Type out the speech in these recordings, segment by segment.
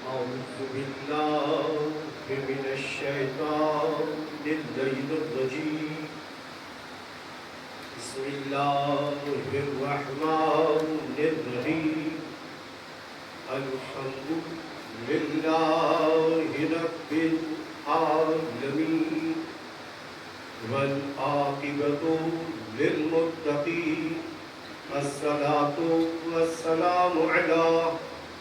أعوذ بالله من الشيطان اللعين الرجيم بسم الله الرحمن الرحيم الحمد لله رب العالمين والعاقبة للمتقين الصلاة والسلام على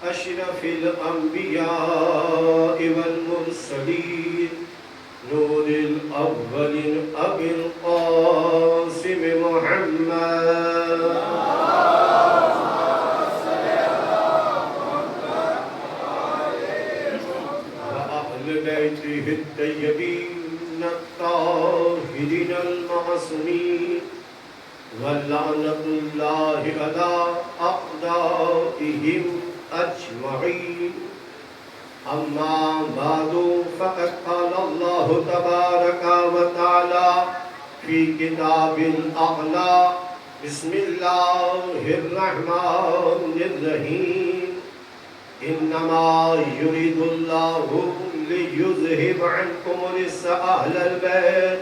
أشرف الأنبياء والمرسلين نور الأولين أبي القاسم محمد وأهل بيته الطيبين الطاهرين المعصومين ولعنة الله على أعدائهم أجمعين أما بعد فقد قال الله تبارك وتعالى في كتاب الأعلى بسم الله الرحمن الرحيم إنما يريد الله ليذهب عنكم الرجس أهل البيت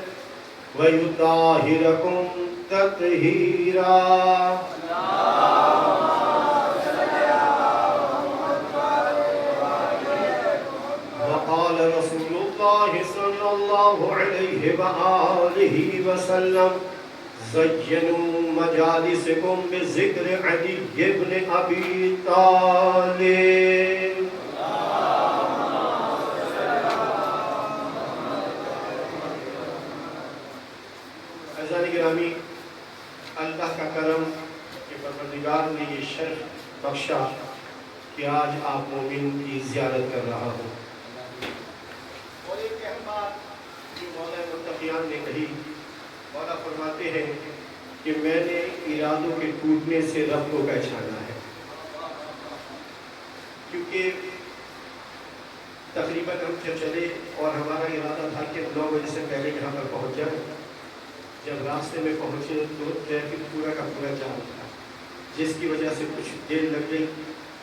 ويطهركم تطهيرا وقال رسول الله صلى الله عليه وآله وسلم زينوا مجالسكم بذكر علي بن أبي طالب عزیزان گرامی، اللہ کا کرم کہ پروردگار نے یہ شرف بخشا کہ آج آپ مومن کی زیارت کر رہا ہوں۔ اور ایک اہم بات جو مولا متقیان نے کہی، مولا فرماتے ہیں کہ میں نے ارادوں کے ٹوٹنے سے رب کو پہچانا ہے، کیونکہ تقریباً ہم چلے اور ہمارا ارادہ تھا کہ 9 بجے سے پہلے یہاں پر پہنچ جائیں۔ جب راستے میں پہنچے تو ٹریفک پورا کا پورا جام تھا، جس کی وجہ سے کچھ دیر لگ گئی۔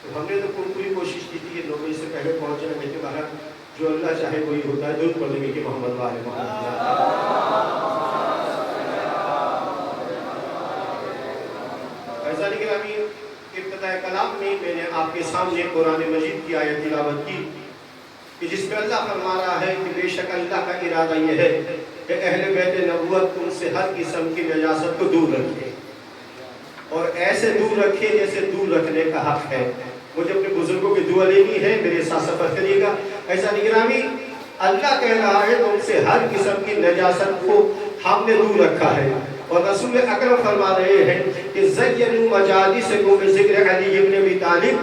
تو ہم نے تو پوری کوشش کی تھی کہ 9 بجے سے پہلے پہنچ جائیں، لیکن باہر جو اللہ چاہے وہی ہوتا ہے۔ درود پڑھیں گے کہ محمد وآل محمد۔ عزیزان گرامی، ابتداء کلام میں میں نے آپ کے سامنے قرآن مجید کی آیت تلاوت کی کہ جس میں اللہ فرما رہا ہے کہ بے شک اللہ کا ارادہ یہ ہے کہ اہل بیت نبوت ان سے ہر قسم کی نجاست کو دور رکھے، اور ایسے دور رکھے جیسے دور رکھنے کا حق ہے۔ مجھے اپنے بزرگوں کی دعا لینی ہے، میرے ساتھ سفر کریے گا۔ ایسا نگرامی، اللہ کہہ رہا ہے ان سے ہر قسم کی نجاست کو ہم نے دور رکھا ہے، اور رسول اکرم فرما رہے ہیں کہ زینوا مجالسکم بذکر علی بن ابی طالب۔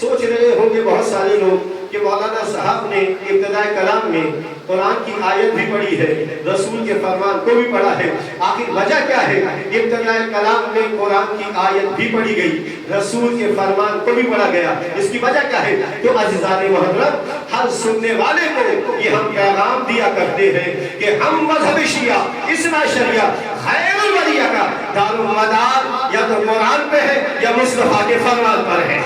سوچ رہے ہوں گے بہت سارے لوگ کہ مولانا صاحب نے ابتداء کلام میں قرآن کی آیت بھی پڑھی ہے، رسول کے فرمان کو بھی پڑھا ہے۔ آخر وجہ کیا ہے؟ ابتداء کلام میں قرآن کی آیت بھی پڑھی گئی، رسول کے فرمان کو بھی پڑھا گیا۔ اس کی وجہ کیا ہے؟ تو عزیزان محترم، ہر سننے والے کو یہ ہم پیغام دیا کرتے ہیں کہ ہم مذہب شیعہ اثنا شریعہ خیر الولیہ کا دار و مدار یا تو قرآن پہ ہے یا مصطفیٰ کے فرمان پر ہے۔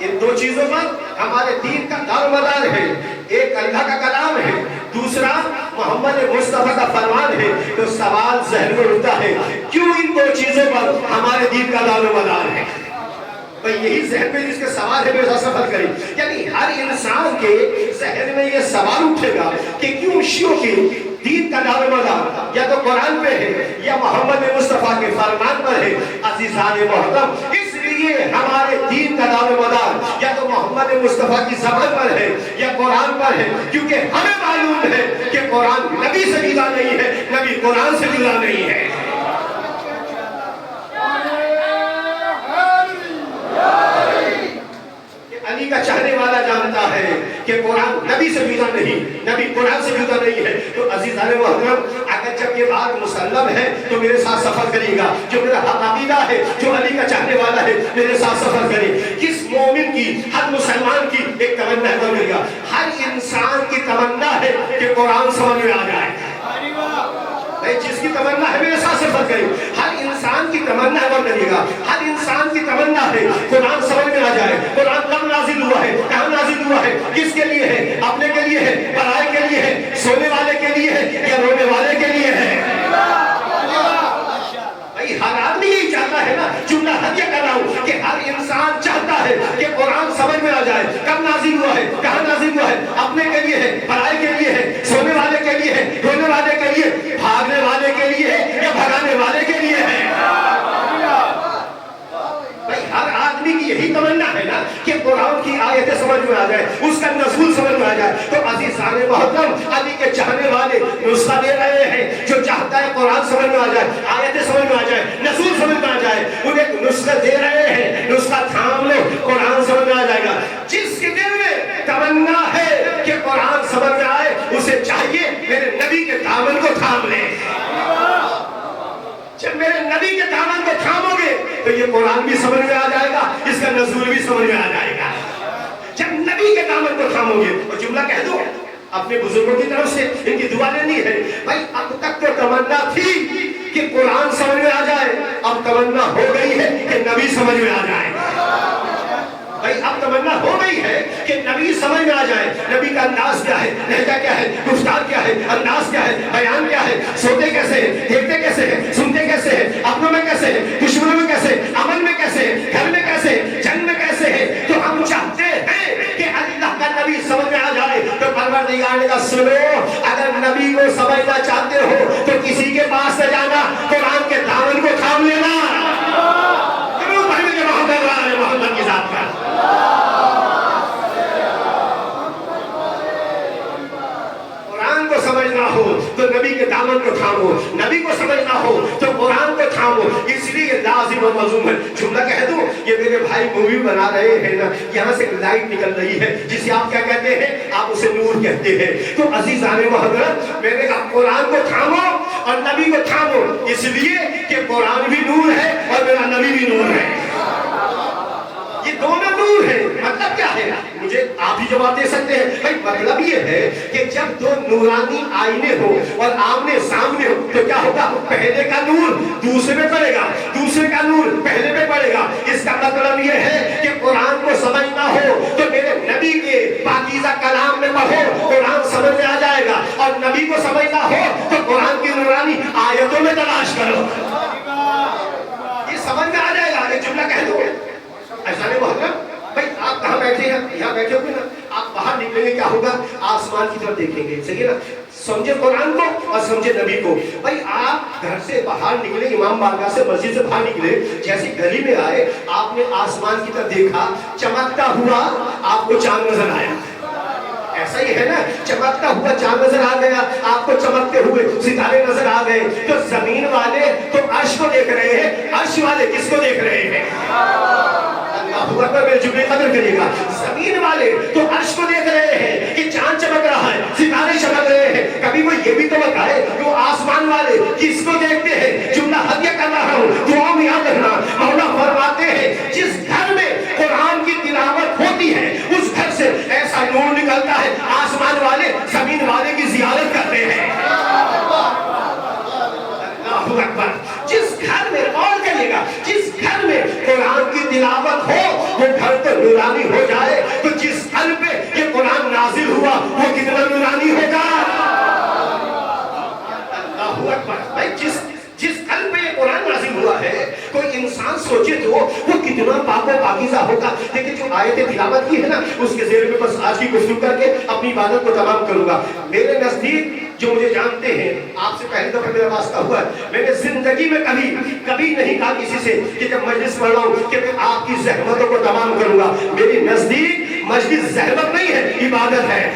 ان دو چیزوں پر ہمارے دین کا دار و مدار ہے، ایک اللہ کا کلام ہے، دوسرا محمد مصطفیٰ کا فرمان ہے۔ تو سوال ذہن میں اٹھتا ہے کیوں ان دو چیزوں پر ہمارے دین کا دار و مدار ہے؟ بھئی یہی ذہن میں جس کے سوال ہے میرے سفر کریں، یعنی ہر انسان کے ذہن میں یہ سوال اٹھے گا کہ کیوں شیعوں کی دین کا دار و مدار یا تو قرآن پہ ہے یا محمد مصطفیٰ کے فرمان پر ہے۔ عزیزان محترم، اس لیے ہمارے دین کا دار و مدار یا تو محمد مصطفیٰ کی زبان پر ہے یا قرآن پر ہے، کیونکہ ہمیں معلوم ہے کہ قرآن نبی سے جدا نہیں ہے، نبی قرآن سے جدا نہیں ہے۔ علی کا چاہنے والا جانتا ہے کہ قرآن نبی سے جدا نہیں، نبی قرآن سے جدا نہیں ہے۔ تو عزیزان محترم، اگر جب یہ بات مسلم ہے تو میرے ساتھ سفر کریے گا۔ جو میرا حق عقیدہ ہے، جو علی کا چاہنے والا ہے، میرے ساتھ سفر کرے۔ کس مومن کی، ہر مسلمان کی ایک تمنا ہے، ہر انسان کی تمنا ہے کہ قرآن سمجھ میں آ جائے۔ جس کی تمنا ہے میرے ساتھ سفر کرے۔ ہر انسان کی تمنا ہے، اور کریے گا، ہر انسان کی تمنا ہے قرآن سمجھ میں آ جائے، قرآن قبل آ ہے؟ کہاں نازل ہوا ہے؟ اپنے کے لیے ہے، پرائے کے لیے ہے، سونے والے کے لیے ہے، رونے والے کے لیے، بھاگنے والے کے لیے ہے یا بھگانے والے کے لیے ہے؟ ہر آدمی کی یہی تمنا ہے نا کہ قرآن کی آیتیں سمجھ میں آ جائے، اس کا نزول سمجھ میں آ جائے. تو عزیزان محترم، علی کے چاہنے والے نسخہ دے رہے ہیں. جو چاہتا ہے قرآن سمجھ میں آ جائے، آیتیں سمجھ میں آ جائے، نزول سمجھ میں آ جائے، انہیں ایک نسخہ دے رہے ہیں. نسخہ تھام لو، قرآن سمجھ میں آ جائے گا. جس کے دل میں تمنا ہے کہ قرآن سمجھ میں آئے، اسے چاہیے میرے نبی کے دامن کو تھام لے. جب میرے نبی کے دامن کو تھامو گے تو یہ قرآن بھی سمجھ میں آ جائے گا، اس کا نزول بھی سمجھ میں آ جائے گا. جب نبی کے دامن کو تھامو گے. اور جملہ کہہ دو اپنے بزرگوں کی طرف سے، ان کی دعا لینی ہے. بھائی اب تک تو تمنا تھی کہ قرآن سمجھ میں آ جائے، اب تمنا ہو گئی ہے کہ نبی سمجھ میں آ جائے. بھائی اب تمنا ہو گئی ہے کہ نبی سمجھ میں آ جائے. نبی کا انداز کیا ہے، لہجہ کیا ہے، گفتار کیا ہے، انداز کیا ہے، بیان کیا ہے، سوتے کیسے ہیں، دیکھتے کیسے ہیں، سنتے کیسے ہیں، اپنوں میں کیسے ہیں، دشمنوں میں کیسے ہیں، امن میں کیسے ہیں، گھر میں کیسے ہیں، جنگ میں کیسے ہیں. تو ہم چاہتے ہیں کہ اللہ کا نبی سمجھ میں آ جائے. تو پروردگار نے کہا سنو، اگر نبی کو سمجھنا چاہتے ہو تو کسی کے پاس سے جانا، قرآن کے دامن کو تھام لینا. محمد کی ذات کا قرآن کو سمجھنا ہو تو نبی کے دامن کو تھامو، نبی کو سمجھنا ہو تو قرآن کو تھامو. اس لیے لازم و ملزوم ہے. جملہ کہہ دوں، یہ میرے بھائی مووی بنا رہے ہیں نا، یہاں سے لائٹ نکل رہی ہے جسے آپ کیا کہتے ہیں، آپ اسے نور کہتے ہیں. تو عزیزان محترم، میرے قرآن کو تھامو اور نبی کو تھامو، اس لیے کہ قرآن بھی نور ہے اور میرا نبی بھی نور ہے. یہ دونوں نور ہے. مطلب کیا ہے؟ مجھے آپ ہی جواب دے سکتے ہیں. بھائی مطلب یہ ہے کہ جب دو نورانی آئینے ہو اور آمنے سامنے ہو تو کیا ہوگا؟ پہلے کا نور دوسرے پہ پڑے گا، دوسرے کا نور پہلے پہ پڑے گا. اس کا مطلب یہ ہے کہ قرآن کو سمجھنا ہو تو میرے نبی کے پاکیزہ کلام میں پڑھو، قرآن سمجھ میں آ جائے گا. اور نبی کو سمجھنا ہو تو قرآن کی نورانی آیتوں میں تلاش کرو، یہ سمجھ میں آ جائے گا. ایک جملہ کہہ دو. ایسا نہیں محترم، بھائی آپ کہاں بیٹھے ہیں؟ یہاں بیٹھے ہوئے نا، آپ باہر نکلیں گے کیا ہوگا؟ آسمان کی طرف دیکھیں گے. صحیح ہے نا؟ سمجھے قرآن کو اور سمجھے نبی کو. بھائی آپ گھر سے باہر نکلے، امام بارگاہ سے، مسجد سے باہر نکلے، جیسے گلی میں آئے، آپ نے آسمان کی طرف دیکھا، چمکتا ہوا آپ کو چاند نظر آیا. ایسا ہی ہے نا، چمکتا ہوا چاند نظر آ گیا، آپ کو چمکتے ہوئے ستارے نظر آ گئے. تو زمین والے تو عرش کو دیکھ رہے ہیں، عرش والے کس کو دیکھ رہے ہیں؟ اللہ اکبر، میرے جملے قدر کریے گا. زمین والے تو عرش کو دیکھ رہے ہیں کہ چاند چمک رہا ہے، ستارے چمک رہے ہیں. کبھی وہ یہ بھی تو بتائے کہ وہ آسمان والے کس کو دیکھتے ہیں؟ جملہ ہدیہ کر رہا ہوں، دعاؤں میں یاد رکھنا. مولا فرماتے ہیں جس گھر میں قرآن کی تلاوت ہوتی ہے اس گھر سے ایسا نور نکلتا ہے، آسمان والے زمین والے کی زیارت کرتے ہیں. اللہ اکبر. جس گھر میں، اور کہیے گا، جس گھر میں قرآن کی تلاوت ہو وہ گھر تو نورانی ہو جائے. تو جس گھر پہ یہ قرآن نازل ہوا وہ کتنا نورانی ہوگا؟ اللہ اکبر. بھائی جس گھر پہ یہ قرآن نازل ہوا ہے، کوئی انسان سوچے تو وہ کتنا پاک و پاکیزہ ہوگا. لیکن جو آیت تلاوت کی ہے نا، اس کے ذیل میں بس آج کی گفتگو کر کے اپنی عبادت کو تمام کروں گا. میرے نزدیک جو مجھے جانتے ہیں، آپ سے پہلی دفعہ میرا واسطہ ہوا ہے، میں نے زندگی میں کبھی نہیں کہا کسی سے کہ جب مجلس پڑھ رہا ہوں کہ میں آپ کی زحمتوں کو تمام کروں گا. میری نزدیک مجلس زحمت نہیں ہے، عبادت ہے.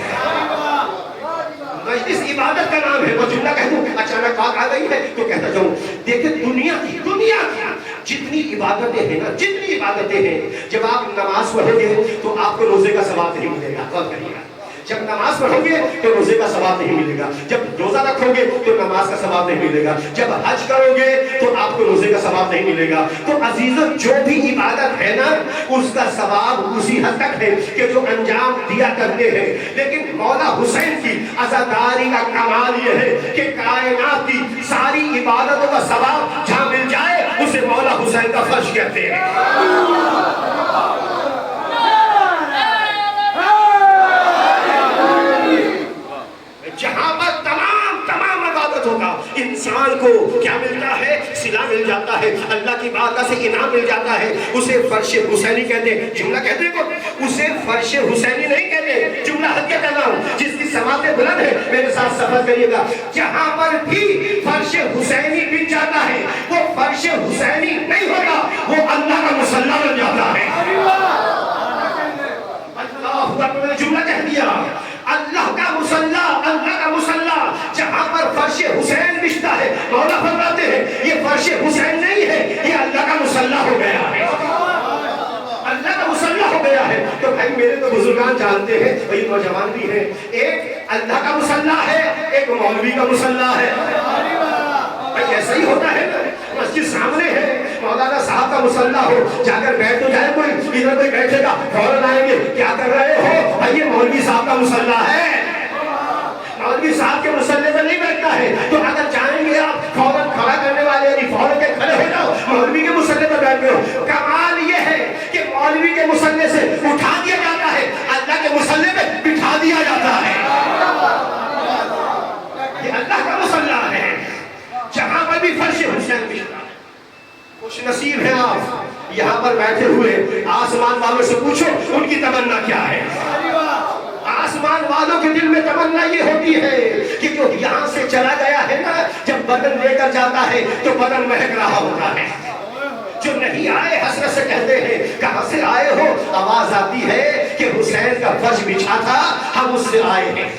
مجلس عبادت کا نام ہے. وہ جملہ کہہ دوں، اچانک بات آ گئی ہے تو کہتا جاؤں. دیکھیں دنیا کی جتنی عبادتیں ہیں نا، جتنی عبادتیں ہیں، جب آپ نماز پڑھو گے تو آپ کو روزے کا ثواب نہیں ملے گا. غور کریے گا، جب نماز پڑھو گے تو روزے کا ثواب نہیں ملے گا. جب روزہ رکھو گے تو نماز کا ثواب نہیں ملے گا. جب حج کرو گے تو آپ کو روزے کا ثواب نہیں ملے گا. تو عزیزوں، جو بھی عبادت ہے نا، اس کا ثواب اسی حد تک ہے کہ جو انجام دیا کرتے ہیں. لیکن مولا حسین کی عزاداری کا کمال یہ ہے کہ کائنات کی ساری عبادتوں کا ثواب جہاں مل جائے اسے مولا حسین کا فرش کہتے ہیں. جہاں پر تمام عبادت ہوگا، انسان کو کیا ملتا ہے؟ صلہ مل جاتا ہے، اللہ کی بارگاہ سے سے انعام مل جاتا ہے اسے فرش حسینی کہتے ہیں. جملہ کہتے ہیں اسے فرش حسینی نہیں کہتے. جملہ حقیقت کر رہا ہوں جس کی سماعتیں بلند ہے میرے ساتھ سفر کریے گا. جہاں پر بھی فرش حسینی بن جاتا ہے وہ فرش حسینی نہیں ہوگا, وہ اللہ کا مصلی بن جاتا ہے. جملہ کہہ دیا اللہ کا مصلی جہاں پر فرش حسین بچتا ہے مولا فرماتے ہیں یہ فرش حسین نہیں ہے, یہ اللہ کا مصلی ہو گیا ہے, اللہ کا مصلی ہو گیا ہے. تو بھائی میرے تو بزرگان جانتے ہیں, بھائی نوجوان بھی ہیں, ایک اللہ کا مصلی ہے, ایک مولوی کا مصلی ہے. بھائی ایسا ہی ہوتا ہے نا, مسجد سامنے ہے, مولانا صاحب کا مصلی ہو, جا کر بیٹھ تو جائے کوئی, ادھر کوئی بیٹھے گا فوراً آئیں گے کیا کر رہے ہو, بھائی یہ مولوی صاحب کا مصلی ہے. مولوی صاحب کے مصلی میں نہیں بیٹھتا ہے, تو اگر چاہیں گے آپ فوراً کھڑا کرنے والے یعنی فوراً کے کھڑے ہو جاؤ, مولوی کے مصلی میں بیٹھ گئے ہو. کمال یہ ہے کہ مولوی کے مصلی سے اٹھا دیا جاتا ہے, اللہ کے مصلی میں بٹھا دیا جاتا ہے. یہ اللہ کا مصلی ہے جہاں پر بھی فرش حسین بچتا ہے. خوش نصیب ہیں آپ یہاں پر بیٹھے ہوئے, آسمان والوں سے پوچھو ان کی تمنا کیا ہے. آسمان والوں کے دل میں تمنا یہ ہوتی ہے کہ جو یہاں سے چلا گیا ہے نا, جب بدن لے کر جاتا ہے تو بدن مہک رہا ہوتا ہے. جو نہیں آئے حسرت سے کہتے ہیں کہاں سے آئے ہو, آواز آتی ہے کہ حسین کا فرش بچھا تھا ہم اس سے آئے ہیں.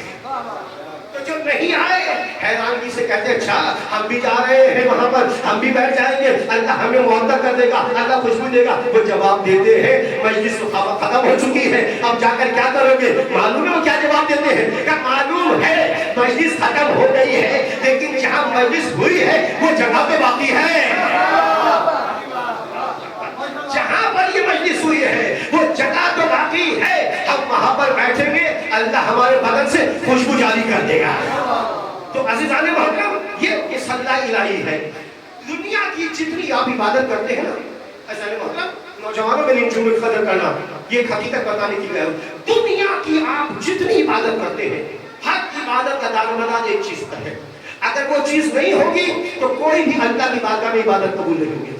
جو نہیں آئے حیرانگی سے کہتے ہیں اچھا ہم بھی جا رہے ہیں وہاں پر, ہم بھی بیٹھ جائیں گے, اللہ ہمیں معطر کر دے گا, اللہ خوشبو دے گا. وہ جواب دیتے ہیں مجلس ختم ہو چکی ہے, اب جا کر کیا کرو گے. معلوم ہے وہ کیا جواب دیتے ہیں, کہ معلوم ہے مجلس ختم ہو گئی ہے لیکن جہاں مجلس ہوئی ہے وہ جگہ پہ باقی ہے. جہاں پر یہ مجلس ہوئی ہے وہ جگہ تو باقی ہے, ہم وہاں پر بیٹھیں گے, اللہ ہمارے بدن سے خوشبو جاری کر دے گا. تو عزیزان محترم یہ صلی الہی ہے. دنیا کی جتنی آپ عبادت کرتے ہیں نا عزیزان محترم, نوجوانوں میں ان چیزوں کی قدر کرنا, یہ حقیقت بتانے کی ہے. دنیا کی آپ جتنی عبادت کرتے ہیں ہر عبادت کا دارمدار ایک چیز پر ہے. اگر وہ چیز نہیں ہوگی تو کوئی بھی اللہ کی بارگاہ میں عبادت قبول نہیں ہوگی.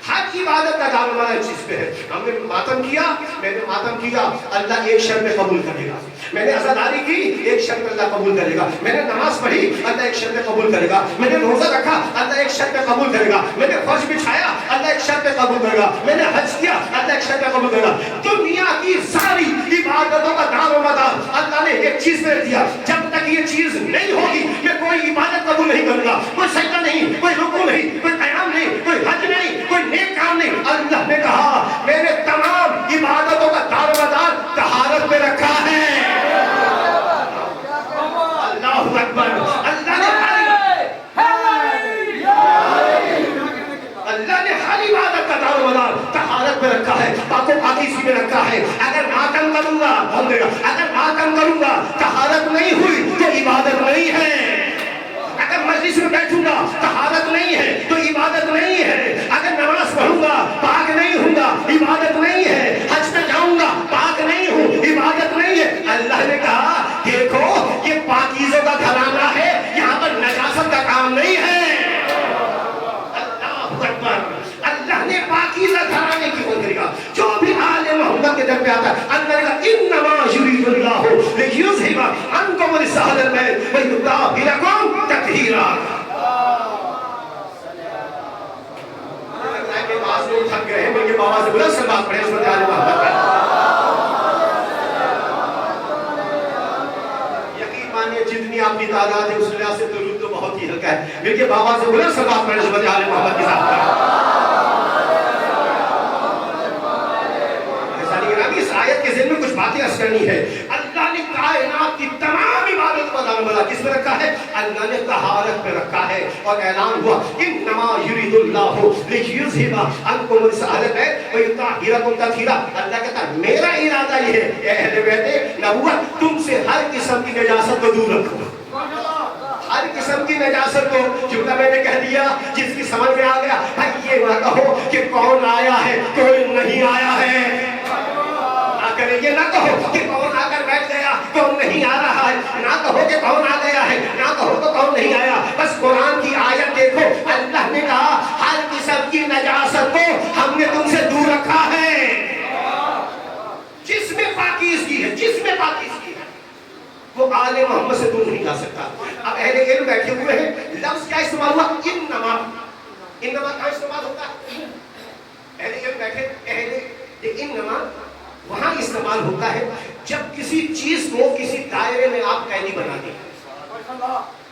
ہر عبادت کا دارمدار ایک چیز پہ ہے. ہم نے ماتم کیا, میں نے ماتم کیا, اللہ ایک شرط میں قبول کرے گا. میں نے عزاداری کی, ایک شرط میں اللہ قبول کرے گا. میں نے نماز پڑھی, اللہ ایک شرط میں قبول کرے گا. میں نے روزہ رکھا, اللہ ایک شرط میں قبول کرے گا. میں نے فرش بچھایا, اللہ ایک شرط میں قبول کرے گا. میں نے حج کیا, اللہ ایک شرط میں قبول کرے گا. دنیا کی ساری عبادتوں کا دارمدار اللہ نے ایک چیز میں دیا. جب تک یہ چیز نہیں ہوگی میں کوئی عبادت قبول نہیں کروں گا. کوئی سجدہ نہیں, کوئی رکوع نہیں, کوئی قیام نہیں, کوئی حج نہیں, کوئی نیک کام نہیں. اللہ نے کہا میں نے تمام عبادتوں کا دارمدار طہارت میں رکھا ہے. اللہ اکبر. اللہ نے ہر عبادت کا دارمدار طہارت میں رکھا ہے, پاک و پاکیزگی میں رکھا ہے. اگر ماتم کروں گا اگر ماتم کروں گا طہارت نہیں ہوئی تو عبادت نہیں ہے. اگر مجلس میں بیٹھوں گا طہارت نہیں ہے تو عبادت نہیں ہے. اگر نماز پڑھوں گا پاک نہیں ہوں گا عبادت نہیں ہے. حج پہ جاؤں گا پاک نہیں ہوں عبادت نہیں ہے. اللہ نے کہا دیکھو یہ پاکیزوں کا گھرانہ ہے, یہاں پر نجاست کا کام نہیں ہے. اللہ اکبر. اللہ نے پاکیزہ گھرانے کی بات کرے گا. جو بھی آل محمد کے در پہ آتا ہے اللہ نے کہا انما یرید اللہ لیذھب عنکم الرجس اہل البیت ویطہرکم تطہیرا. آواز لوگ تھک گئے ہیں, بلکہ بابا سے بلند سے بات پڑھیں اس وقت آل محمد کا. یقین مانیے جتنی آپ کی تعداد ہے اس لحاظ سے درود تو بہت ہی ہلکا ہے, بلکہ بابا سے بلند سے بات پڑھیں اس وقت آل محمد کے ساتھ. اس آیت کے ذہن میں کچھ باتیں عرض کرنی ہے. اللہ نے کائنات کی تمام عبادت کا دارمدار کس میں رکھا ہے؟ اللہ نے طہارت میں رکھا ہے. اور اعلان ہوا انما یرید اللہ لیذھب عنکم الرجس اہل البیت ویطہرکم تطہیرا. اللہ کہتا ہے میرا ارادہ یہ ہے اے اہل بیت نبوت تم سے ہر قسم کی نجاست کو دور رکھو. ہر قسم کی نجاست کو, جملہ میں نے کہہ دیا جس کی سمجھ میں آ گیا. بھائی یہ نہ کہو کہ کون آیا ہے کوئی نہیں آیا ہے, یہ نہ کہو کہ کون آ کر بیٹھ گیا کون نہیں آ رہا ہے, نہ کہو کہ کون آ گیا ہے نہ کہو تو کون نہیں آیا. بس قرآن کی آیت دیکھو, اللہ نے کہا ہر قسم کی نجاست کو انما وہاں استعمال ہوتا ہے جب کسی چیز کو کسی دائرے میں آپ قیدی بنا دیں،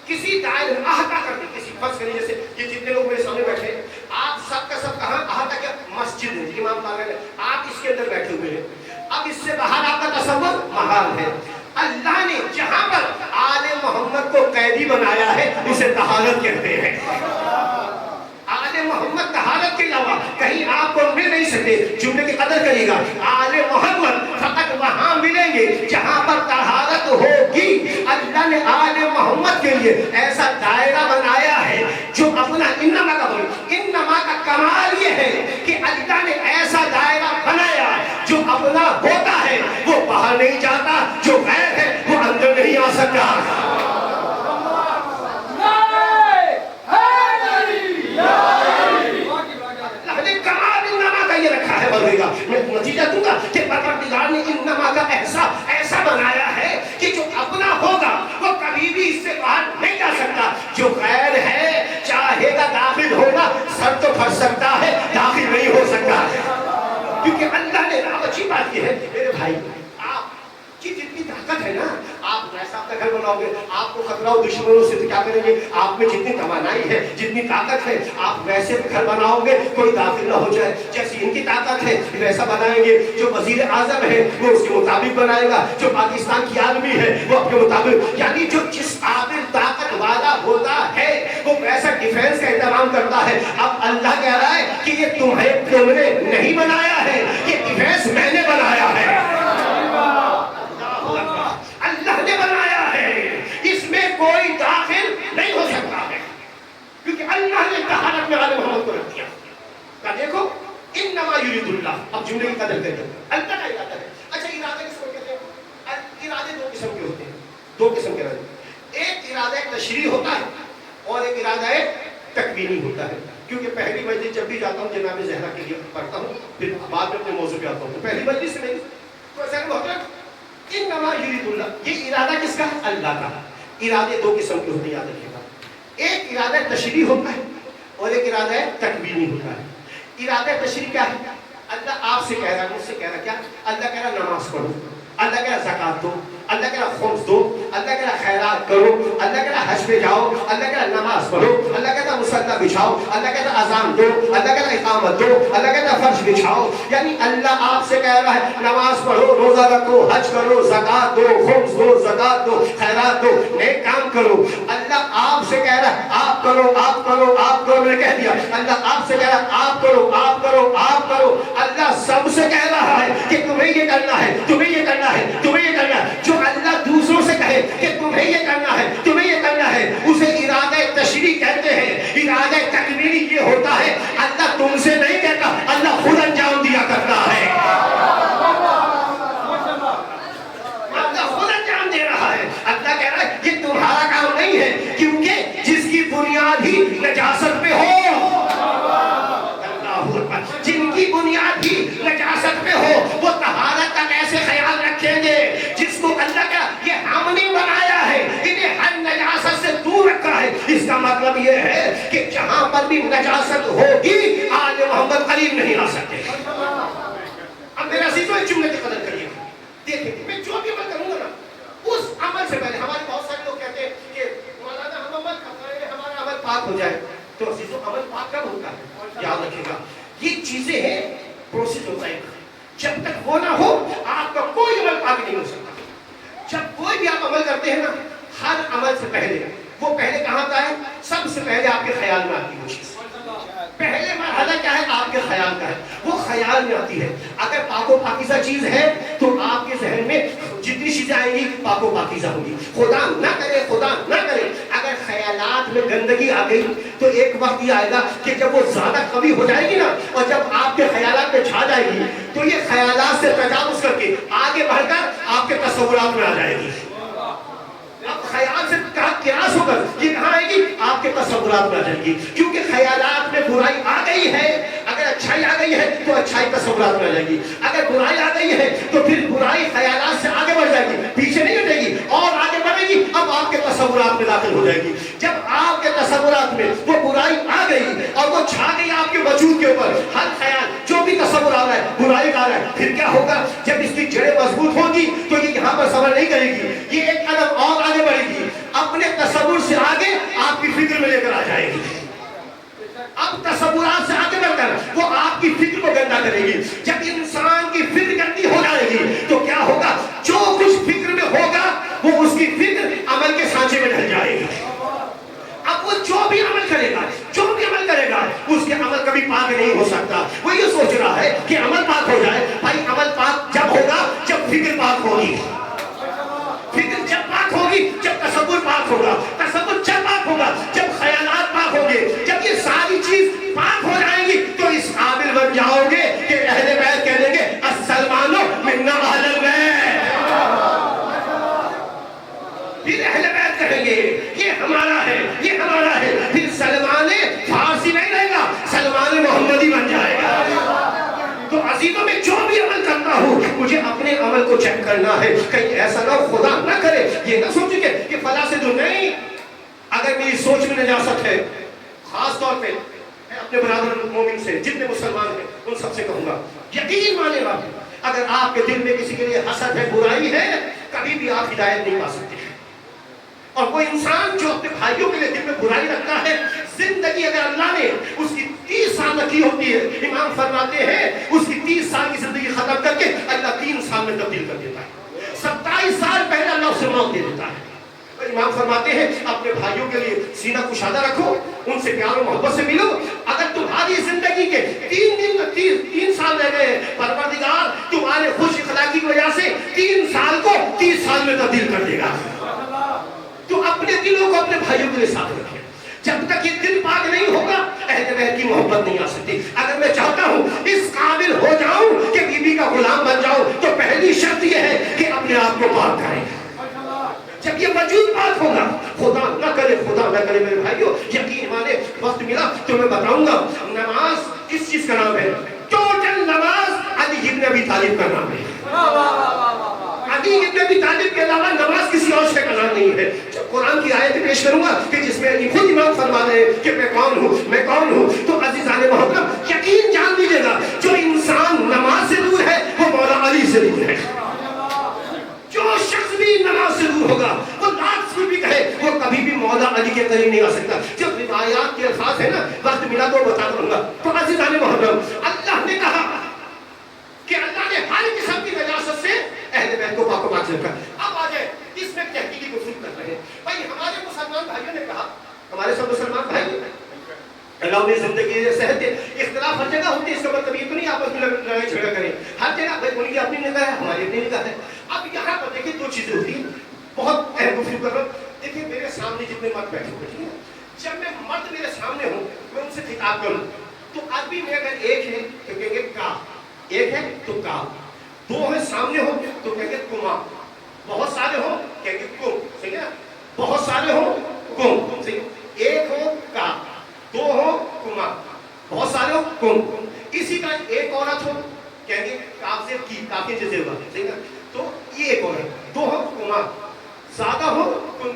کسی دائرے میں احاطہ کر دیں. کسی فرض کریں جیسے یہ جتنے لوگ میرے سامنے بیٹھے ہیں، آپ سب کا سب کہاں احاطہ کیا؟ مسجد ہے، امام پاگل ہے، آپ اس کے اندر بیٹھے ہوئے ہیں. اب اس سے باہر آپ کا تصور محال ہے. اللہ نے جہاں پر آل محمد کو قیدی بنایا ہے اسے طہارت کہتے ہیں. آل محمد طہارت کے علاوہ کہیں آپ کو مل نہیں سکتے. جملے کی قدر کریے گا، آل محمد فقط وہاں ملیں گے جہاں پر طہارت ہوگی. اللہ نے آل محمد کے لیے ایسا دائرہ بنایا ہے جو اپنا انما کا کمال یہ ہے کہ اللہ نے ایسا دائرہ بنایا جو اپنا ہوتا ہے وہ باہر نہیں جاتا، جو غیر ہے وہ اندر نہیں آ سکتا. میں نتیجہ دوں گا کہ پروردگار نے انما کا ایسا بنایا ہے کہ جو اپنا ہوگا وہ کبھی بھی اس سے باہر نہیں جا سکتا. جو غیر ہے چاہے گا داخل ہوگا، سر تو پھٹ سکتا ہے، داخل نہیں ہو سکتا. کیونکہ اللہ نے اچھی بات یہ ہے میرے بھائی، آپ کی جتنی طاقت ہے نا، آپ ویسا اپنا گھر بناؤ گے، آپ کو خطرہ ہو دشمنوں سے تو کیا کریں گے؟ آپ میں جتنی توانائی ہے، جتنی طاقت ہے، آپ ویسے گھر بناؤ گے کوئی داخل نہ ہو جائے. جیسی ان کی طاقت ہے ویسا بنائیں گے. جو وزیر اعظم ہے وہ اس کے مطابق بنائے گا، جو پاکستان کی آرمی ہے وہ اپنے مطابق، یعنی جو جس قابل طاقت والا ہوتا ہے وہ ویسا ڈیفینس کا انتظام کرتا ہے. اب اللہ کہہ رہا ہے کہ یہ تم نے نہیں بنایا ہے، یہ ڈیفینس میں نے بنایا ہے. اللہ نے بنایا ہے، اس میں کوئی داخل نہیں ہو سکتا ہے، کیونکہ اللہ نے طہارت میں آل محمد کو رکھ دیا. دیکھو انما یرید اللہ، اب جملے کی قدر کریں، اللہ کا ارادہ ہے. اچھا ارادہ کس کو کہتے ہیں؟ ارادے دو قسم کے ہوتے ہیں، دو قسم کے ارادے. ایک ارادہ تشریعی ہوتا ہے اور ایک ارادہ تکوینی ہوتا ہے. کیونکہ پہلی مجلس جب بھی جاتا ہوں جناب زہرا کے لیے پڑھتا ہوں، پھر بعد میں اپنے موضوع پہ آتا ہوں، تو پہلی مجلس میں تو ایسا نہیں ہوتا. انما یرید اللہ، یہ ارادہ کس کا؟ اللہ کا. ارادے دو قسم کے ہوتے ہیں، یاد رکھیے گا. ایک ارادہ تشریعی ہوتا ہے اور ایک ارادہ تکوینی ہوتا ہے. ارادہ تشریعی کیا ہے؟ اللہ آپ سے کہہ رہا ہے، مجھ سے کہہ رہا ہے، کیا اللہ کہہ رہا نماز پڑھو، اللہ کہہ رہا زکات دو، اللہ کہہ رہا خمس دو، اللہ کہہ رہا خیرات کرو، اللہ کہہ رہا حج پہ جاؤ، اللہ کہہ رہا نماز پڑھو، اللہ کہہ رہا مصلی بچھاؤ، اللہ کہہ رہا اذان دو، اللہ کہہ رہا اقامت دو، اللہ کہہ رہا فرش بچھاؤ. یعنی اللہ آپ سے کہہ رہا ہے نماز پڑھو، روزہ رکھو، حج کرو، زکات دو، خمس دو، زکات دو، خیرات دو، نیک کام کرو. اللہ آپ سے کہہ رہا ہے آپ کرو، آپ کرو، آپ کرو. میں نے کہہ دیا اللہ آپ سے کہہ رہا ہے آپ کرو، آپ کرو، آپ کرو. اللہ سب سے کہہ رہا ہے کہ تمہیں یہ کرنا ہے، تمہیں یہ کرنا ہے، تمہیں یہ کرنا ہے. جو اللہ دوسروں سے کہے کہ تمہیں یہ کرنا ہے، تمہیں یہ کرنا ہے، اسے ارادہ تشریعی کہتے ہیں. ارادہ تکوینی یہ ہوتا ہے اللہ تم سے نہیں کہتا، اللہ خود انجام دیا کرتا ہے. اللہ خود انجام دے رہا ہے. اللہ کہہ رہا ہے یہ تمہارا کام نہیں ہے، کیونکہ جس کی بنیاد ہی نجاست پہ ہو، جن کی بنیاد ہی نجاست پہ ہو، وہ طہارت کا کیسے خیال رکھیں گے؟ جس کو اللہ کا یہ ہم نے بنایا ہے، انہیں ہر نجاست سے دور رکھا ہے. اس کا مطلب یہ ہے کہ جہاں پر بھی نجاست ہوگی آل محمد قریب نہیں آ سکتے. اب میرا عزیزو ایک جملے کی قدر کریے، دیکھیں میں جو بھی عمل کروں گا نا اس عمل سے پہلے، ہمارے بہت سارے لوگ کہتے ہیں کہ مولانا ہم عمل کرتے ہیں ہمارا عمل پاک ہو جائے. تو عزیزو عمل پاک کب ہوتا ہے؟ یاد رکھے گا یہ چیزیں ہیں، پروسیس ہوتا ہے. جب تک وہ نہ ہو آپ کا کوئی عمل پاک نہیں ہو سکتا. جب کوئی بھی آپ عمل کرتے ہیں نا، ہر عمل سے پہلے وہ پہلے کہاں آتا ہے؟ سب سے پہلے آپ کے خیال میں آتی ہے وہ چیز. پہلے مرحلہ کیا ہے؟ آپ کے خیال کا ہے، وہ خیال میں آتی ہے. اگر پاک و پاکیزہ چیز ہے تو آپ کے ذہن میں جتنی چیزیں آئیں گی پاک و پاکیزہ ہوگی. خدا نہ کرے، خدا نہ کرے اگر خیالات میں گندگی آ گئی تو ایک وقت یہ آئے گا کہ جب وہ زیادہ قوی ہو جائے گی نا، اور جب آپ کے خیالات میں چھا جائے گی تو یہ خیالات سے تجاوز کر کے آگے بڑھ کر آپ کے تصورات میں آ جائے گی. اب خیال سے قیاس ہو کر یہ کہاں آئے گی؟ آپ کے تصورات میں آ جائے گی. کیونکہ خیالات میں برائی آ گئی ہے، اگر اچھائی آ گئی ہے تو اچھائی تصورات میں آ جائے گی. اگر برائی آ گئی ہے تو پھر برائی خیالات سے آگے بڑھ جائے گی، پیچھے نہیں ہٹے گی اور آگے بڑھے گی. اب آپ کے تصورات میں داخل ہو جائے گی. جب آپ کے تصورات میں وہ برائی آ گئی اور وہ چھا گئی آپ کے وجود کے اوپر، ہر خیال جو بھی تصور آ رہا ہے برائی کا رہا ہے. پھر کیا ہوگا؟ جب اس کی جڑیں مضبوط ہوگی تو یہ یہاں پر صبر نہیں کرے گی, یہ ایک قدم اور آگے بڑھے گی, اپنے تصور سے آگے آپ کی فکر میں لے کر آ جائے گی. اب تصورات سے آگے بڑھ کر وہ آپ کی فکر کو گندا کرے گی. جب انسان کی فکر گندی ہو جائے گی تو کیا ہوگا؟ جو کچھ فکر میں ہوگا وہ اس کی فکر عمل کے سانچے میں ڈھل جائے گی. اب وہ جو بھی عمل کرے گا اس کے عمل کبھی پاک نہیں ہو سکتا. وہ یہ سوچ رہا ہے کہ عمل پاک ہو جائے. بھائی عمل پاک جب ہوگا جب فکر پاک ہوگی. فکر جب پاک ہوگی جب تصور پاک ہوگا. تصور جب پاک ہوگا جب خیالات پاک ہوں گے. جب یہ ساری چیز پاک ہو جائیں گی تو اس قابل بن جاؤ گے کہ اہل بیت کہہ دیں گے السلمان منا اہل البیت. پھر اہل بیت کہیں گے یہ ہمارا ہے, یہ ہمارا ہے. پھر سلمان فارسی نہیں رہے گا, سلمان محمدی بن جائے گا. تو عزیزوں میں جو بھی عمل کرتا ہوں مجھے اپنے عمل کو چیک کرنا ہے. کہیں ایسا نہ ہو خدا نہ کرے یہ نہ سوچیں گے کہ فلاں سے جو نہیں. اگر میری سوچ میں نجاست ہے, خاص طور پہ میں اپنے برادر مومن سے جتنے مسلمان ہیں ان سب سے کہوں گا یقین مانے گا اگر آپ کے دل میں کسی کے لیے حسد ہے, برائی ہے, کبھی بھی آپ ہدایت نہیں پا سکتے. اور کوئی انسان جو اپنے بھائیوں کے لیے دل میں برائی رکھتا ہے, زندگی اگر اللہ نے اس کی 30 سال رکھی ہوتی ہے, امام فرماتے ہیں اس کی 30 سال کی زندگی ختم کر کے اللہ 3 سال میں تبدیل کر دیتا ہے. 27 سال پہلے اللہ اسے موت دے دیتا ہے. امام فرماتے ہیں اپنے بھائیوں کے لیے سینہ کشادہ رکھو, ان سے پیار و محبت سے ملو. اگر تمہاری زندگی کے 3 سال رہ گئے, پروردگار تمہارے خوش اخلاقی کی وجہ سے 3 سال کو 30 سال میں تبدیل کر دے گا. تو اپنے دلوں کو اپنے بھائیوں کے لیے صاف رکھیں. جب تک یہ دل پاک نہیں ہوگا اہل بیت کی محبت نہیں آ سکتی. اگر میں چاہتا ہوں اس قابل ہو جاؤں کہ بی بی کا غلام بن جاؤں تو پہلی شرط یہ ہے کہ اپنے آپ کو پاک کریں. جب یہ وجود پاک ہوگا, خدا نہ کرے میرے بھائیوں, یقین مانے وقت ملا تو میں بتاؤں گا نماز کس چیز کا نام ہے. ٹوٹل نماز علی ابن ابی طالب کا نام ہے. علی ابن ابی طالب کے علاوہ نماز کسی اور شے کا نام نہیں ہے. جب قرآن کی آیت پیش کروں گا کہ جس میں خود امام فرما رہے ہیں کہ میں کون ہوں تو عزیزان محترم یقین جان لیجیے گا جو انسان نماز سے دور ہے وہ مولا علی سے دور ہے. جو شخص بھی نماز سے دور ہوگا وہ لاکھ سے بھی کہے وہ کبھی بھی مولا علی کے قریب نہیں آ سکتا. جو روایات کے الفاظ ہیں نا, وقت ملا تو بتا دوں گا. تو عزیزان محترم اللہ نے کہا کہ اللہ نے ہر قسم کی نجاست سے اہل بیت کو پاک و پاک رکھا. اب آ جائے اس میں تحقیقی گفتگو کر رہے ہیں. بھائی ہمارے مسلمان بھائیوں نے کہا, ہمارے سب مسلمان بھائی اللہ نے زندگی صحت اختلاف ہر جگہ ہوتے, اس کا مطلب یہ تو نہیں آپس میں لڑائی جھگڑا کریں. ہر جگہ بھائی ان کی اپنی نگاہ ہے, ہماری اپنی نگاہ ہے. اب یہاں پر دیکھیں 2 چیزیں ہوتی ہیں, بہت اہم گفتگو کر رہا ہوں. دیکھیں میرے سامنے جتنے مرد بیٹھے ہوئے ہیں, جب میں مرد میرے سامنے ہوں میں ان سے خطاب کروں تو عربی میں اگر ایک ہے تو کہیں گے کا, ایک ہے تو کا, 2 ہے سامنے ہو تو کہیں گے کما, بہت سارے ہو کہیں گے کم. صحیح ہے, بہت سارے ہو کم. صحیح, ایک ہو کا, 2 ہو کما, بہت سارے ہو کم. اسی طرح ایک عورت ہو کہیں گے کاف سے کی, کافی جیسے ہوا. صحیح ہے, تو یہ ایک عورت, 2 ہو کما, زیادہ ہو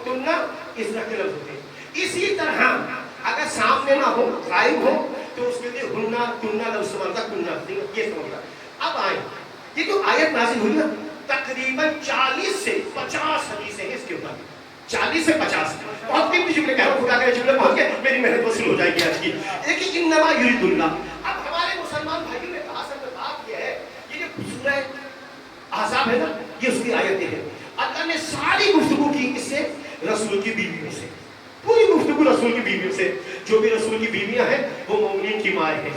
کننا, اس طرح کے لفظ ہوتے ہیں. اسی طرح اگر سامنے نہ ہو, غائب ہو تو اس کے لیے ہننا کننا لفظ بنتا کننا. یہ سمجھتا. اب آئے یہ جو آیت نازل ہوئی نا تقریباً 40 سے 50 حدیثیں ہیں اس کے اوپر, 40 سے 50. بہت قیمتی جملے کہہ رہا ہوں, خدا کے جملے پہنچ گئے, میری محنت وصول ہو جائے گی آج کی. لیکن انما یرید اللہ. اب ہمارے مسلمان بھائیوں نے کہا اصل میں بات یہ ہے, یہ جو سورہ احزاب ہے نا یہ اس کی آیتیں ہیں. اللہ نے ساری گفتگو کی اس سے رسول کی بیویوں سے, پوری گفتگو رسول کی بیویوں سے. جو بھی رسول کی بیویاں ہیں وہ مومنین کی مائیں ہیں.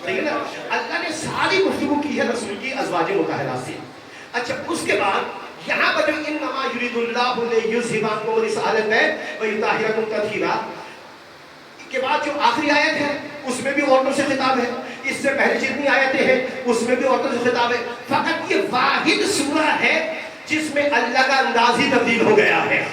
ٹھیک ہے نا, اللہ نے ساری گفتگو کی ہے رسول کی ازواج مطہرات سے. اچھا اس کے بعد یہاں پر جو انما یرید اللہ لیذھب عنکم الرجس اہل البیت ویطہرکم تطہیرا کے بعد جو آخری آیت ہے اس میں بھی عورتوں سے خطاب ہے. اس سے پہلے جتنی آیتیں ہیں اس میں بھی عورتوں سے خطاب ہے. فقط یہ واحد سورہ ہے جس میں اللہ کا انداز ہی تبدیل ہو گیا ہے.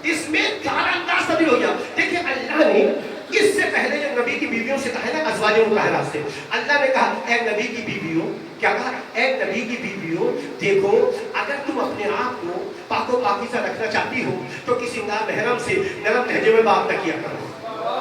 اس میں سارا انداز تبدیل ہو گیا. دیکھیں اللہ نے اس سے پہلے جو نبی کی بیویوں سے کہا ہے نا ازواج مطہرات سے, اللہ نے کہا اے نبی کی بیویوں, کیا کہا, اے نبی کی بیویوں دیکھو اگر تم اپنے آپ کو پاک و پاکیزہ رکھنا چاہتی ہو تو کسی نامحرم سے نرم لہجے میں بات نہ کیا کرو.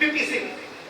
56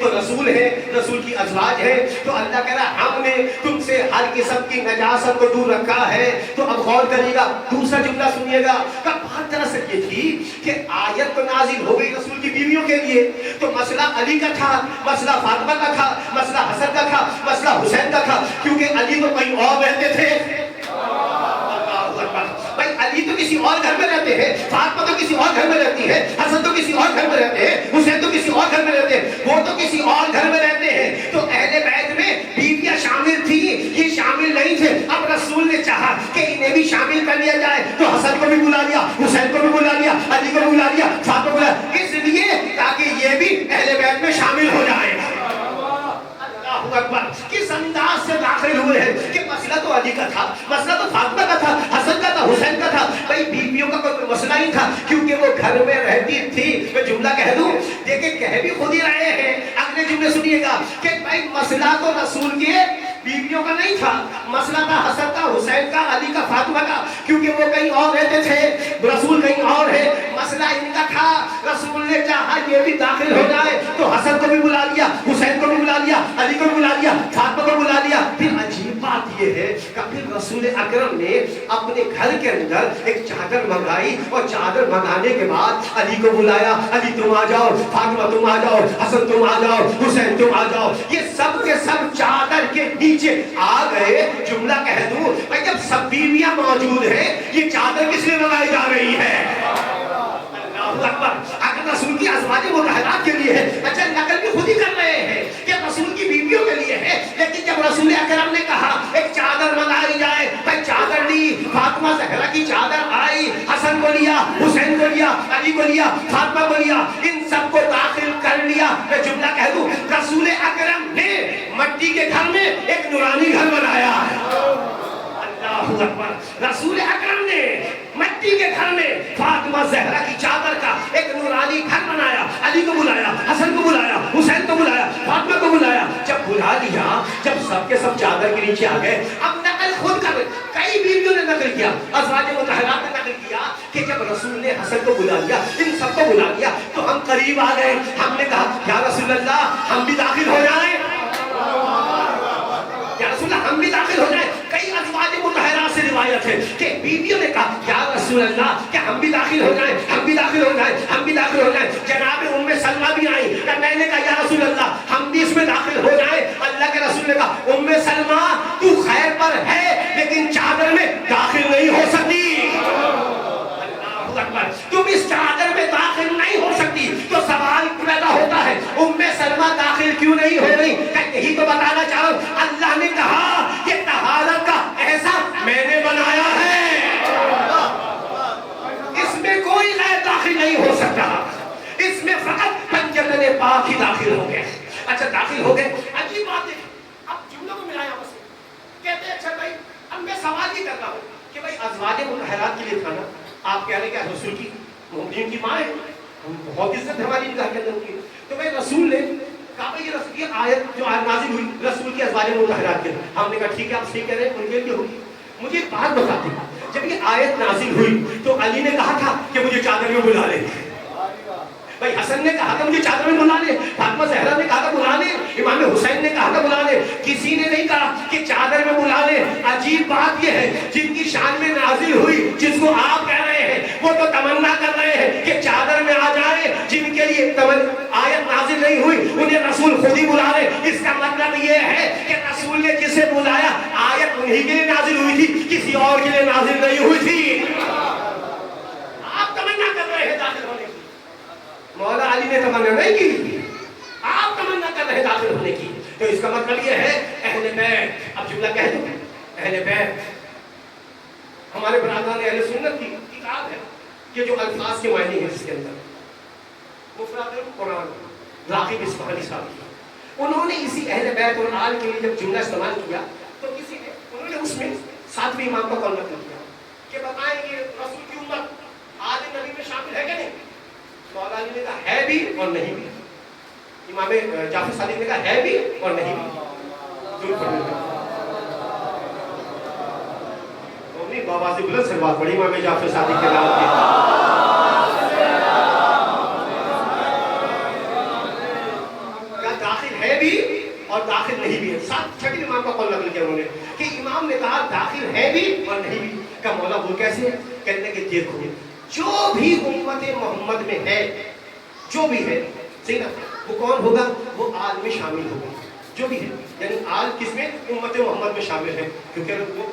تو رسول ہے، رسول کی ازواج ہے، تو اللہ کہہ رہا ہم نے تم سے ہر قسم کی نجاست کو دور رکھا ہے۔ تو اب غور کریے گا، دوسرا جملہ سنیے گا کہ بات دراصل یہ تھی کہ آیت تو نازل ہو گئی رسول کی بیویوں کے لیے، تو مسئلہ علی کا تھا، مسئلہ فاطمہ کا تھا، مسئلہ حسن کا تھا، مسئلہ حسین کا تھا، کیونکہ علی تو کہیں اور رہتے تھے۔ بھائی علی تو کسی اور گھر میں رہتے ہیں، فاطمہ تو کسی اور گھر میں رہتی ہے، حسن تو کسی اور گھر میں رہتے ہیں، حسین تو کسی اور گھر میں رہتے ہیں، وہ تو کسی اور گھر میں رہتے ہیں۔ تو اہل بیت میں بیویاں شامل تھی، یہ شامل نہیں تھے۔ اب رسول نے چاہا کہ انہیں بھی شامل کر لیا جائے، تو حسن کو بھی بلا لیا، حسین کو بھی بلا لیا، علی کو بھی بلا لیا، فاطمہ کو بلا لیا، اس لیے تاکہ یہ بھی اہل بیت میں شامل ہو جائے۔ اللہ اکبر، کس انداز سے داخل ہوئے ہیں کہ مسئلہ تو علی کا تھا، مسئلہ تو فاطمہ کا تھا، حسن کا تھا، حسین کا تھا، بھائی بیویوں کا کوئی مسئلہ ہی تھا، کیونکہ وہ گھر میں رہتی تھی۔ میں جملہ کہہ دوں، دیکھیں کہہ بھی خود ہی رہے ہیں، اگلے جملے سنیے گا کہ بھائی مسئلہ تو رسول کے بیویوں کا نہیں تھا، مسئلہ تھا حسن کا، حسین کا، علی کا، فاطمہ کا، کیونکہ وہ کہیں اور رہتے تھے، رسول کہیں اور ہے، مسئلہ ان کا تھا۔ رسول نے چاہا یہ بھی داخل ہو جائے، تو حسن کو بھی بلا لیا، حسین کو بھی بلا لیا، علی کو بھی بلا لیا، فاطمہ کو بلا لیا۔ پھر عجیب بات یہ ہے کہ پھر رسول اکرم نے اپنے گھر کے اندر ایک چادر منگائی، اور چادر منگانے کے بعد علی کو بلایا، علی تم آ جاؤ، فاطمہ تم آ جاؤ، حسن تم آ جاؤ، حسین تم آ جاؤ، یہ سب کے سب چادر کے نیچے آ گئے۔ جملہ کہہ دوں بھائی جب سب بیویاں موجود ہیں، یہ چادر کس لیے منگائی جا رہی ہے؟ اللہ اکبر، اگر رسول کی ازواج مطہرات کے لیے ہے، اچھا نقل بھی خود ہی کر رہے ہیں کہ رسول کی بیویوں کے لیے ہے، لیکن جب رسول اکرم نے کہا ایک چادر منگائی جائے، بھائی چادر لی، فاطمہ زہرا کی چادر آئی، حسن کو لیا، حسین کو لیا، علی کو لیا، فاطمہ کو لیا، ان سب کو داخل کر لیا۔ میں جملہ کہہ دوں، رسول اکرم نے مٹی کے گھر میں ایک نورانی گھر بنایا ہے۔ اللہ اکبر، رسول اکرم نے مٹی کے گھر میں فاطمہ زہرا کی چادر کا ایک نورانی گھر بنایا، علی کو بلایا، حسن کو بلایا، حسین کو بلایا، فاطمہ کو بلایا۔ جب بلا لیا، جب سب کے سب چادر کے نیچے آ گئے، اب نقل خود کر، کئی بیویوں نے نقل کیا، ازواج مطہرات نے نقل کیا کہ جب رسول نے حسن کو بلا لیا، ان سب کو بلا لیا، تو ہم قریب آ گئے، ہم نے کہا یا رسول اللہ ہم بھی داخل ہو جائیں، یا رسول اللہ ہم بھی داخل ہو جائیں۔ کئی ازواج مطہرات سے روایت ہے کہ بیویوں نے کہا یا رسول اللہ کہ ہم بھی داخل ہو جائیں، ہم بھی داخل ہو جائیں، ہم بھی داخل ہو جائیں۔ جناب ام سلمہ بھی آئی کہ میں نے کہا یا رسول اللہ ہم بھی اس میں داخل ہو جائیں۔ اللہ کے رسول نے کہا ام سلمہ تو خیر پر ہے لیکن چادر میں داخل نہیں ہو سکتی۔ اللہ اکبر، تم اس چادر میں داخل نہیں ہو سکتی۔ تو سوال پیدا ہوتا ہے ام سلمہ داخل کیوں نہیں ہو رہی؟ یہی تو بتانا چاہوں، اللہ نے کہا کہ طہارت کا ایسا میں نے بنایا ہے، اس میں کوئی غیر داخل نہیں ہو سکتا، اس میں فقط پنجتن پاک ہی داخل ہو گئے۔ اچھا داخل ہو گئے، عجیب بات ہے، اب جملوں کو ملایا بس، کہتے ہیں اچھا بھائی اب میں سوال ہی کرتا ہوں کہ بھائی ازواج مطہرات کے لیے تھا نا، آپ کہہ رہے ہیں کہ رسول کی مومنین کی ماں ہے، ہم بہت عزت ہے ہماری نگاہ کے اندر کی، تو بھائی رسول نے کہا بھائی یہ رسول کی آیت جو نازل ہوئی رسول کی ازواج مطہرات کے، ہم نے کہا ٹھیک ہے آپ صحیح کہہ رہے ہیں ان کے لیے ہوگی۔ مجھے ایک بات بتاتے ہیں، جب یہ آیت نازل ہوئی تو علی نے کہا تھا کہ مجھے چادر میں بلا لے، بھائی حسن نے کہا تھا مجھے چادر میں بلا لے، فاطمہ زہرا نے کہا تھا بلا لے، امام حسین نے کہا تھا بلا لے، کسی نے نہیں کہا کہ چادر میں بلا لے۔ عجیب بات یہ ہے جن کی شان میں نازل ہوئی، جس کو آپ کہہ رہے ہیں، وہ تو تمنا کر رہے ہیں کہ چادر میں آ جائیں، جن کے لیے آیت نازل نہیں ہوئی انہیں رسول خود ہی بلا لے۔ اس کا مطلب یہ ہے کہ رسول نے جسے بلایا آیت انہی کے لیے نازل ہوئی تھی، کسی اور کے لیے نازل نہیں ہوئی تھی۔ آپ تمنا کر رہے ہیں داخل ہونے کی، مولا علی نے تمنا نہیں کی، آپ تمنا کر رہے داخل ہونے کی، تو اس کا مطلب یہ ہے اہل بیت، اب جملہ کہہ دوں اہل بیت ہمارے برادران اہل سنت کی کتاب ہے کہ جو الفاظ کے معنی ہیں اس کے اندر مفرد القرآن راغب اصفہانی صاحب کی، انہوں نے اسی اہل بیت اور آل کے لیے جب جملہ استعمال کیا تو کسی نے انہوں نے اس میں ساتویں امام کا قول نقل کیا کہ بتائیں کہ رسول کی امت آل نبی میں شامل ہے کہ نہیں؟ مولا علی نے کہا ہے بھی اور نہیں بھی، امام جعفر صادق نے کہا ہے بھی اور نہیں بھی، بابا سے بلند سے بات پڑی امام جعفر صادق کے نام کی۔ اور داخل نہیں بھی ہے. ساتھ چھٹے امام کا قول نقل کیا انہوں نے کہ امام نے کہا داخل ہے بھی اور نہیں بھی. کہ مولا وہ کیسے؟ کہتے ہیں کہ دیکھو جو بھی امت محمد میں ہے جو بھی ہے صحیح نا وہ کون ہوگا؟ وہ آل میں شامل ہوگا جو بھی ہے. یعنی آل کس میں؟ امت محمد میں شامل ہے کیونکہ وہ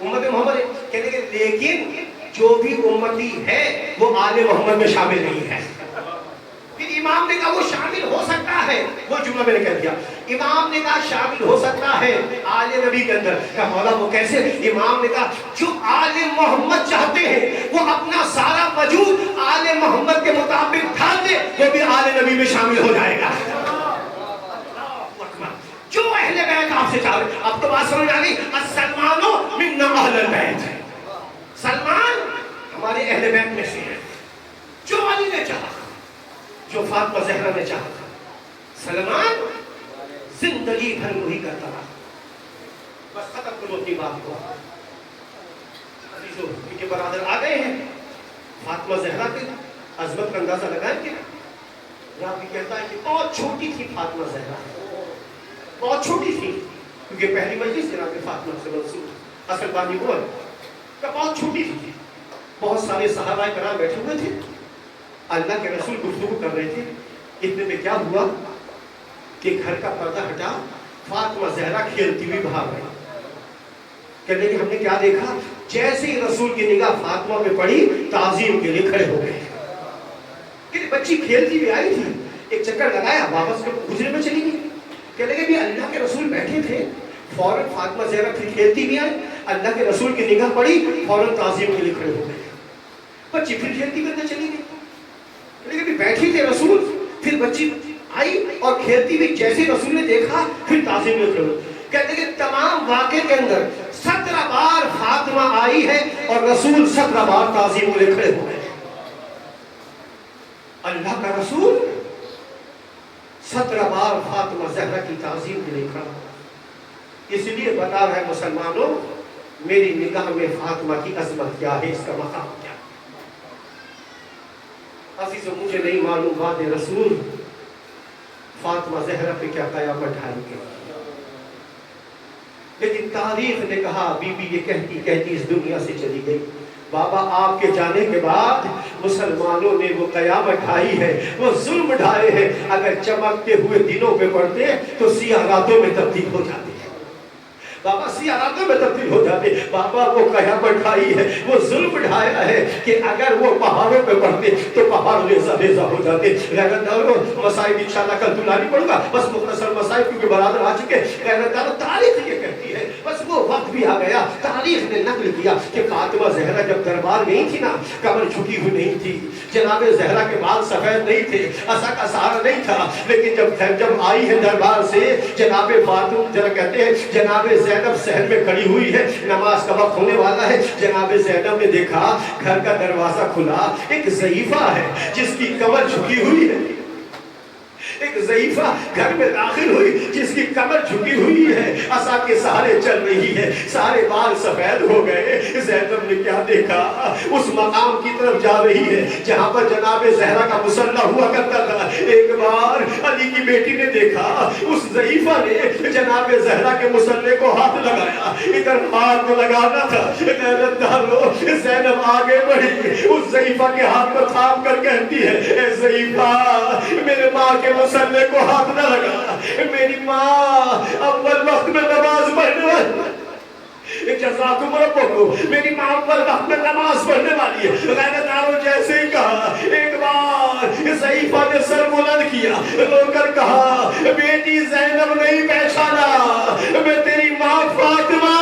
امت محمد ہے. کہتے ہیں کہ لیکن جو بھی امتی ہے وہ آل محمد میں شامل نہیں ہے. پھر امام نے کہا وہ شامل ہو سکتا ہے, وہ جملہ میں نے کہہ دیا, امام نے کہا شامل ہو سکتا ہے آل نبی کے اندر. کہ مولا وہ کیسے؟ امام نے کہا جو آل محمد چاہتے ہیں وہ اپنا سارا وجود آل محمد کے مطابق ڈھال دے وہ بھی آل نبی میں شامل ہو جائے گا. جو اہل بیت آپ سے چاہ رہے, اب تو بات سمجھ آ گئی. السلمانو منا اہل البیت, سلمان ہمارے اہل بیت میں سے ہے. جو علی نے چاہا, جو فاطمہ زہرا نے چاہا, سلمان زندگی بھر وہی کرتا رہا. بس ختم کرو اپنی بات کو. عزیزو ان کے برادر آ گئے ہیں, فاطمہ زہرا کی عظمت کا اندازہ لگائیں گے. رابی کہتا ہے کہ بہت چھوٹی تھی فاطمہ زہرا, بہت چھوٹی تھی, کیونکہ پہلی مجلس جناب فاطمہ سے منسوب اصل بانی وہ ہے کہ بہت چھوٹی تھی. بہت سارے صحابہ کرام بیٹھے ہوئے تھے, اللہ کے رسول گفتگو کر رہے تھے. اتنے میں کیا ہوا کہ گھر کا پردہ ہٹا, فاطمہ زہرا کھیلتی ہوئی باہر گئی. کہنے کہ ہم نے کیا دیکھا, جیسے ہی رسول کی نگاہ فاطمہ پہ پڑی تعظیم کے لیے کھڑے ہو گئے. کہ بچی کھیلتی ہوئی آئی تھی, ایک چکر لگایا واپس گزرے میں چلی گئی. کہنے کہ بھی اللہ کے رسول بیٹھے تھے, فوراً فاطمہ زہرا پھر کھیلتی بھی آئی, اللہ کے رسول کی نگاہ پڑی, فوراً تعظیم کے لیے کھڑے ہو گئے. بچی پھر کھیلتی ہوئی اندر چلی گئی. کہنے کہ بیٹھی تھے رسول, پھر بچی آئی اور کھیلتی ہوئی جیسے رسول نے دیکھا پھر تعظیم میں کھڑے ہو. کہتے کہ تمام واقعے کے اندر 17 بار فاطمہ آئی ہے اور رسول 17 بار تعظیم کے لیے کھڑے ہو گئے. اللہ کا رسول 17 بار فاطمہ زہرا کی تعظیم کے لیے کھڑا. اس لیے بتا رہا ہے مسلمانوں, میری نگاہ میں فاطمہ کی عظمت کیا ہے, اس کا مقام کیا ہے. عزیزو مجھے نہیں معلوم بات رسول فاطمہ زہرا پہ کیا قیامت ڈھائی گئی, لیکن تاریخ نے کہا بی بی یہ کہتی کہتی اس دنیا سے چلی گئی. بابا آپ کے جانے کے بعد مسلمانوں نے وہ قیامت ڈھائی ہے, وہ ظلم ڈھائے ہیں. اگر چمکتے ہوئے دنوں پہ پڑتے تو سیاہ راتوں میں تبدیل ہو جاتے. بابا سیاہ راتوں میں تبدیل ہو جاتے. بابا وہ قیامت ڈھائی ہے, وہ ظلم ڈھایا ہے کہ اگر وہ پہاڑوں پہ پڑتے تو پہاڑ ریزہ ریزہ ہو جاتے. غیرت دارو مسائب انشاءاللہ کل دلانی پڑوں گا, بس مختصر مسائب کیونکہ برادر آ چکے. غیرت دارو تاریخ یہ کہتی ہے, بس وہ وقت بھی آ گیا, تاریخ نے نقل کیا کہ فاطمہ زہرا جب دربار گئی تھی نا, کمر جھکی ہوئی نہیں تھی, جناب زہرا کے بال سفید نہیں تھے, عصا کا سہارا نہیں تھا. لیکن جب آئی ہے دربار سے, جناب فاطمہ ذرا کہتے ہیں جناب زینب صحن میں کھڑی ہوئی ہے, نماز کا وقت ہونے والا ہے. جناب زینب نے دیکھا گھر کا دروازہ کھلا, ایک ضعیفہ ہے جس کی کمر جھکی ہوئی ہے, ایک ضعیفہ گھر میں داخل ہوئی جس کی کمر جھکی ہوئی ہے, عصا کے سہارے چل رہی ہے, سارے بال سفید ہو گئے. زینب نے کیا دیکھا, اس مقام کی طرف جا رہی ہے جہاں پر جناب زہرا کا مصلی ہوا کرتا تھا. ایک بار علی کی بیٹی نے دیکھا, اس ضعیفہ نے جناب زہرا کے مصلی کو ہاتھ لگایا, ادھر ہاتھ کو لگانا تھا. غیرت دارو زینب آگے بڑھی, اس ضعیفہ کے ہاتھ کو تھام کر کہتی ہے, اے ضعیفہ میرے ماں کے مصلی کو ہاتھ نہ لگا, میری ماں اول وقت میں نماز پڑھنے والی, جزاکم ربکم, میری ماں اول وقت میں نماز پڑھنے والی ہے. غیرت دارو جیسے ہی کہا, ایک بار ضعیفہ نے سر بلند کیا, رو کر کہا بیٹی زینب نہیں پہچانا, میں تیری ماں فاطمہ,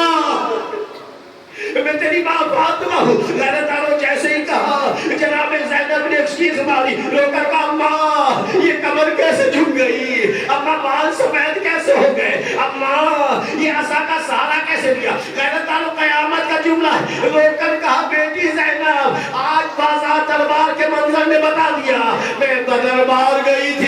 میں تیری ماں فاطمہ ہوں. غیرت دارو جیسے ہی کہا, جناب زینب نے ایک چیز ماری, رو کر کہا اماں یہ کمر کیسے جھک گئی, اماں بال سفید کیسے ہو گئے, اماں یہ عصا کا سہارا کیسے دیا. غیرت دارو قیامت کا جملہ ہے. رو کر کہا بیٹی زینب آج بازار دربار کے منظر نے بتا دیا, میں دربار گئی تھی